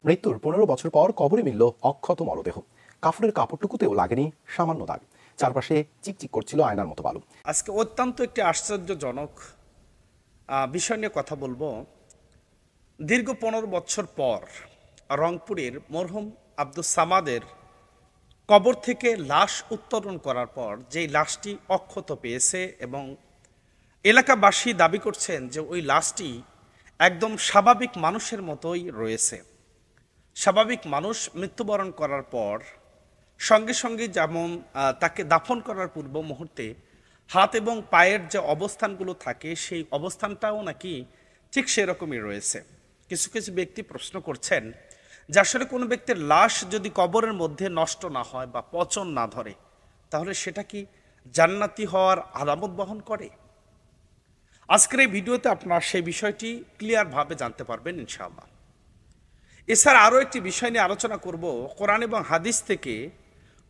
মৃত্যুর 15 বছর পর কবরে মিলল অক্ষত মরদেহ। কাফনের কাপড়টুকুতেও লাগেনি সামান্য দাগ। চারপাশে চিকচিক করছিল আয়নার মতো বালু। আজকে অত্যন্ত একটি আশ্চর্যজনক বিষয় নিয়ে কথা বলবো। দীর্ঘ 15 বছর পর রংপুরের মরহুম আব্দুস সামাদের কবর থেকে লাশ উত্তোলন করার পর যেই লাশটি অক্ষত পেয়েছে এবং এলাকাবাসী দাবি করছেন যে ওই লাশটি একদম স্বাভাবিক মানুষের মতোই রয়েছে। স্বাভাবিক মানুষ মৃত্যুবরণ করার পর সঙ্গে সঙ্গে যেমন তাকে দাফন করার পূর্ব মুহূর্তে হাত এবং পায়ের যে অবস্থানগুলো থাকে সেই অবস্থানটাও নাকি ঠিক সেরকমই রয়েছে। কিছু কিছু ব্যক্তি প্রশ্ন করছেন যে আসলে কোনো ব্যক্তির লাশ যদি কবরের মধ্যে নষ্ট না হয় বা পচন না ধরে, তাহলে সেটা কি জান্নাতি হওয়ার আলামত বহন করে? আজকের এই ভিডিওতে আপনারা সেই বিষয়টি ক্লিয়ারভাবে জানতে পারবেন ইনশাআল্লাহ। এছাড়া আরও একটি বিষয় নিয়ে আলোচনা করব, কোরআন এবং হাদিস থেকে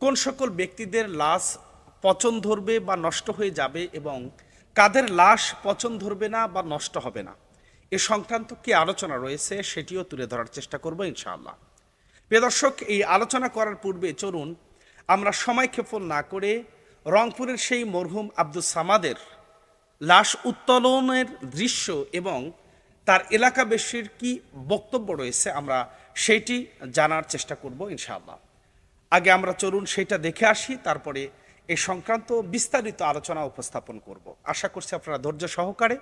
কোন সকল ব্যক্তিদের লাশ পচন ধরবে বা নষ্ট হয়ে যাবে এবং কাদের লাশ পচন ধরবে না বা নষ্ট হবে না, এ সংক্রান্ত কি আলোচনা রয়েছে সেটিও তুলে ধরার চেষ্টা করব ইনশাআল্লাহ। প্রিয় দর্শক, এই আলোচনা করার পূর্বে চলুন আমরা সময় ক্ষেপণ না করে রংপুরের সেই মরহুম আব্দুস সামাদের লাশ উত্তোলনের দৃশ্য এবং তার এলাকাবাসীর কি বক্তব্য রয়েছে আমরা সেইটি জানার চেষ্টা করব ইনশাআল্লাহ। আগে আমরা চলুন সেটা দেখে আসি, তারপরে এই সংক্রান্ত বিস্তারিত আলোচনা উপস্থাপন করব। আশা করছি আপনারা ধৈর্য সহকারে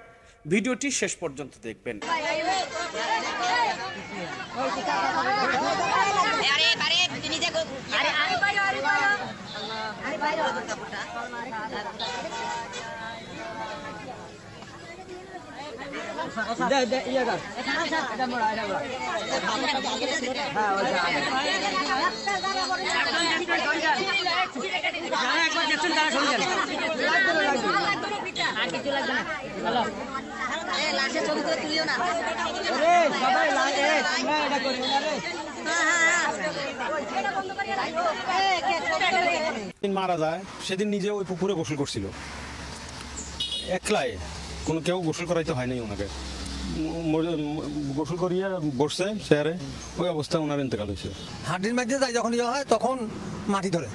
ভিডিওটি শেষ পর্যন্ত দেখবেন। মারা যায় সেদিন নিজে ওই পুকুরে গোসল করছিল একলাই, কোনো কেউ গোসল করাইতে হয় নাই ওনাকে। গোসল করিয়ে বসছে চেয়ারে, ওই অবস্থায় ওনার ইন্তেকাল হয়েছে। হাড্ডির মধ্যে যায় যখন ইয়ে হয় তখন মাটি ধরে,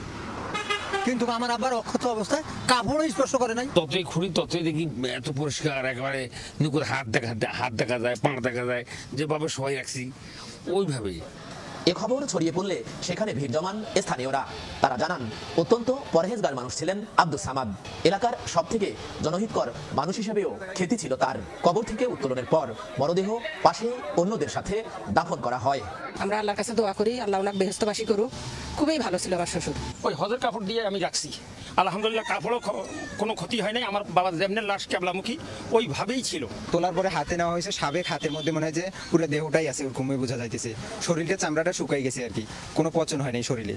কিন্তু আমার আবার অক্ষত অবস্থায় কাপড়ও স্পর্শ করে নাই। ততই খুঁড়ি ততই দেখি এত পরিষ্কার, একেবারে নিকুর হাত দেখা যায়, পা দেখা যায়, যেভাবে সবাই রাখছি ওইভাবেই। এ খবর ছড়িয়ে পড়লে সেখানে ভিড় জমান স্থানীয়রা। তারা জানান অত্যন্ত পরহেজগার মানুষ ছিলেন আব্দুস সামাদ। এলাকার সব থেকে জনহিতকর মানুষ হিসেবেও খ্যাতি ছিল তার। কবর থেকে উত্তোলনের পর মরদেহ পাশে অন্যদের সাথে দাফন করা হয়। আমরা আল্লাহর কাছে দোয়া করি আল্লাহ ওনাকে বেহেশতবাসী করুক। খুবই ভালো ছিল আমার শ্বশুর। ওই হজের কাপড় দিয়ে আমি রাখছি, আলহামদুলিল্লাহ কাপড়ও কোনো ক্ষতি হয় নাই। আমার বাবা যেমন লাশ কেবলামুখী ওইভাবেই ছিল। তোলার পরে হাতে নেওয়া হয়েছে, সাবেক হাতের মধ্যে মনে হয় যে পুরো দেহটাই আছে, ওরকমই বোঝা যাইতেছে। শরীরটা চামড়াটা শুকাই গেছে আর কি, কোনো পচন হয় নাই শরীরে।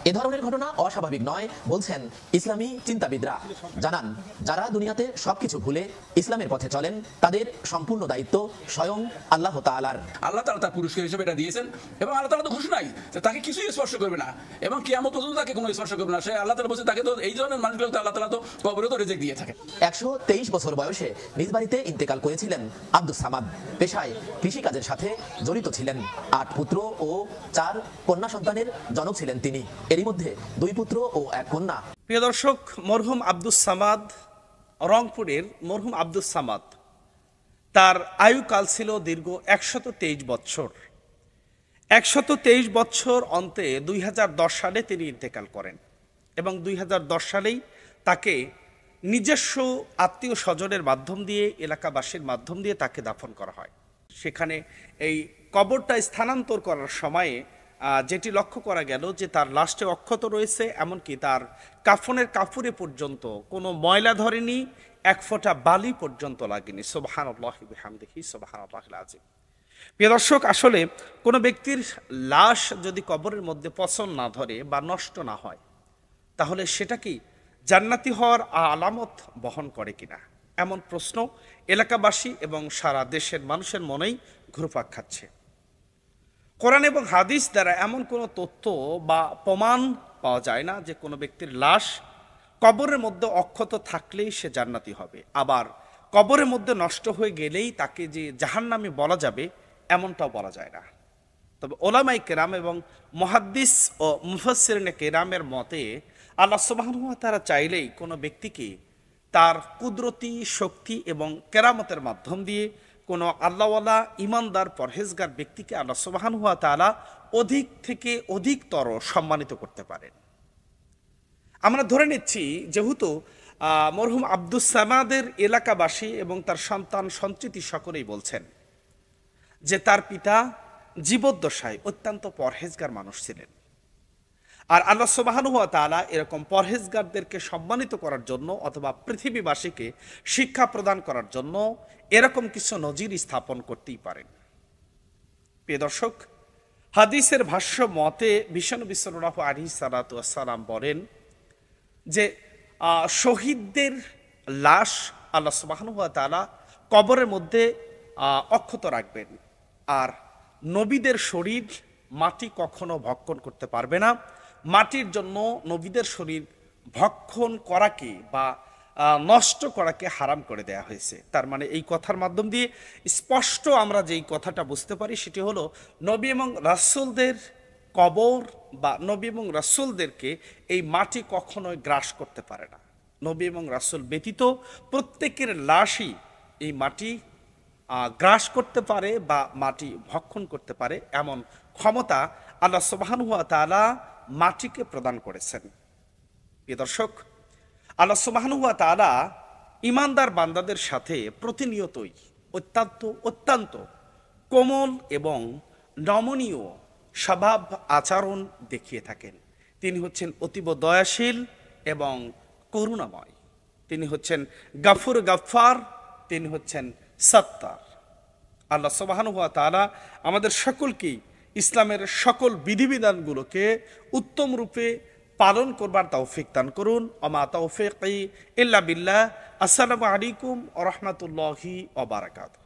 এ ধরনের ঘটনা অস্বাভাবিক নয় বলছেন ইসলামী চিন্তাবিদরা। জানান যারা দুনিয়াতে সবকিছু ভুলে ইসলামের পথে চলেন তাদের সম্পূর্ণ দায়িত্ব স্বয়ং আল্লাহ তাআলার। আল্লাহ তাআলা তার পুরস্কার হিসেবে এটা দিয়েছেন এবং আল্লাহ তাআলা তো ঘোষণাই যে তাকে কিছুই স্পর্শ করবে না এবং কিয়ামত পর্যন্ত তাকে কোনো স্পর্শ করবে না। সে আল্লাহ তাআলা বলছে তাকে তো এই ধরনের মানুষগুলো আল্লাহ তাআলা তো কবরে তো রিজিক দিয়ে থাকে। 123 বছর বয়সে নিজ বাড়িতে ইন্তেকাল করেছিলেন আব্দুস সামাদ। পেশায় কৃষিকাজের সাথে জড়িত ছিলেন। 8 পুত্র ও 4 কন্যা সন্তানের জনক ছিলেন তিনি। এরই মধ্যে 2 পুত্র ও 1 কন্যা। প্রিয় দর্শক, মরহুম আব্দুস সামাদ, রংপুরের মরহুম আব্দুস সামাদ, তার আয়ুকাল ছিল দীর্ঘ 123 বছর। 123 বছর অন্তে 2010 সালে তিনি ইন্তেকাল করেন এবং 2010 সালেই তাকে নিজস্ব আত্মীয় স্বজনের মাধ্যম দিয়ে, এলাকাবাসীর মাধ্যম দিয়ে তাকে দাফন করা হয়। সেখানে এই কবরটা স্থানান্তর করার সময়ে যেটি লক্ষ্য করা গেল যে তার লাশে অক্ষত রয়েছে, এমনকি তার কাফনের কাপড়ে পর্যন্ত কোনো ময়লা ধরেনি, 1 ফোঁটা বালি পর্যন্ত লাগেনি। সুবহানাল্লাহি ওয়া বিহামদিহি সুবহানাল্লাহিল আযীম। প্রিয় দর্শক, আসলে কোনো ব্যক্তির লাশ যদি কবরের মধ্যে পচন না ধরে বা নষ্ট না হয়, তাহলে সেটা কি জান্নাতি হওয়ার আলামত বহন করে কিনা, এমন প্রশ্ন এলাকাবাসী এবং সারা দেশের মানুষের মনেই ঘুরপাক খাচ্ছে। কোরআন এবং হাদিস দ্বারা এমন কোনো তথ্য বা প্রমাণ পাওয়া যায় না যে কোনো ব্যক্তির লাশ কবরের মধ্যে অক্ষত থাকলেই সে জান্নাতি হবে, আবার কবরের মধ্যে নষ্ট হয়ে গেলেই তাকে যে জাহান্নামী বলা যাবে এমনটাও বলা যায় না। তবে ওলামাই কেরাম এবং মুহাদ্দিস ও মুফাসসিরিনে কেরামের মতে আল্লাহ সুবহানাহু ওয়া তাআলা চাইলেই কোনো ব্যক্তিকে তার কুদরতি শক্তি এবং কেরামতের মাধ্যম দিয়ে কোনো আল্লাহওয়ালা ইমানদার পরহেজগার ব্যক্তিকে আল্লাহ সুবহানাহু ওয়া তাআলা অধিক থেকে অধিকতর সম্মানিত করতে পারেন। আমরা ধরে নিচ্ছি যেহেতু মরহুম আব্দুস সামাদের এলাকাবাসী এবং তার সন্তান সন্ততি সকলেই বলছেন যে তার পিতা জীবদ্দশায় অত্যন্ত পরহেজগার মানুষ ছিলেন। আর আল্লাহ সুবহানাহু ওয়া তাআলা এরকম পরহেজগারদেরকে সম্মানিত করার জন্য অথবা পৃথিবীবাসীকে শিক্ষা প্রদান করার জন্য এরকম কিছু নজির স্থাপন করতেই পারেন। প্রিয় দর্শক, হাদিসের ভাষ্য মতে বিশ্বনবী সাল্লাল্লাহু আলাইহি সাল্লাম বলেন যে শহীদদের লাশ আল্লাহ সুবহানাহু ওয়া তাআলা কবরের মধ্যে অক্ষত রাখবেন, আর নবীদের শরীর মাটি কখনো ভক্ষণ করতে পারবে না। মাটির জন্য নবীদের শরীর ভক্ষণ করাকে বা নষ্ট করাকে হারাম করে দেয়া হয়েছে। তার মানে এই কথার মাধ্যম দিয়ে স্পষ্ট আমরা যেই কথাটা বুঝতে পারি সেটি হলো নবী এবং রাসূলদের কবর বা নবী এবং রাসূলদেরকে এই মাটি কখনোই গ্রাস করতে পারে না। নবী এবং রাসূল ব্যতীত প্রত্যেকের লাশই এই মাটি গ্রাস করতে পারে বা মাটি ভক্ষণ করতে পারে, এমন ক্ষমতা আল্লাহ সুবহানাহু ওয়া তাআলা মাটিকে প্রদান করেছেন। প্রিয় দর্শক, আল্লাহ সুবহানাহু ওয়া তাআলা ঈমানদার বান্দাদের সাথে প্রতিনিয়তই অত্যন্ত কোমল এবং নমনীয় স্বভাব আচরণ দেখিয়ে থাকেন। তিনি হচ্ছেন অতীব দয়াশীল এবং করুণাময়। তিনি হচ্ছেন গাফুর গাফফার, তিনি হচ্ছেন সত্তার। আল্লাহ সুবহানাহু ওয়া তাআলা আমাদের সকলকেই ইসলামের সকল বিধিবিধানগুলোকে উত্তম রূপে পালন করবার তৌফিক দান করুন। আমা তৌফিকি ইল্লা বিল্লাহ। আসসালামু আলাইকুম ওয়া রাহমাতুল্লাহি ওয়া বারাকাতুহু।